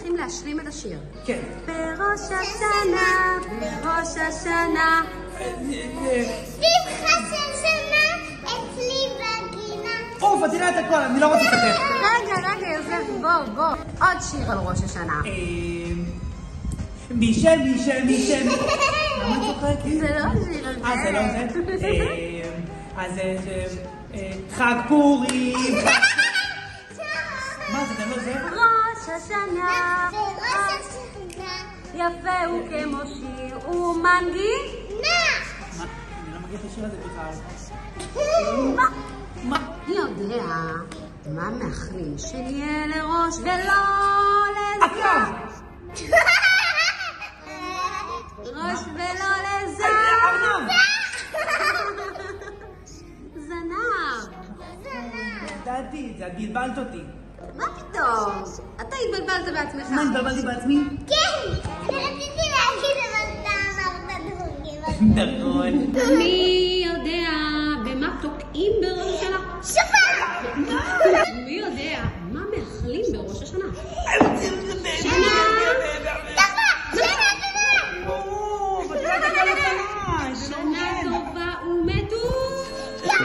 צריכים להשלים את השיר. כן. בראש השנה, בראש השנה. שמחה של שנה אצלי בגינה. אוף, את יודעת הכל, אני לא רוצה לספר. רגע, יוסף, בוא. עוד שיר על ראש השנה. מישל. למה את צוחקת? זה לא השיר הזה. זה לא זה? אז חג פורים. מה זה, לא זה? ראש השנה. בראש השנה. יפה הוא כמו שיר ומנגינה. מה? אני לא מגיע לשיר הזה בכלל. מה? יודע מה מאחלים שיהיה לראש ולא עכשיו! לזר. ראש ולא לזר. זנב. ידעתי, את בלבלת אותי. מה פתאום? אתה התבלבלת בעצמך. מה, התבלבלתי בעצמי? כן, אני רציתי להגיד אבל אתה אמרת דרוגים. נכון. מי יודע במה תוקעים בראש השנה? שפר! מי יודע מה מאחלים בראש השנה? שנה טובה ומתוקה.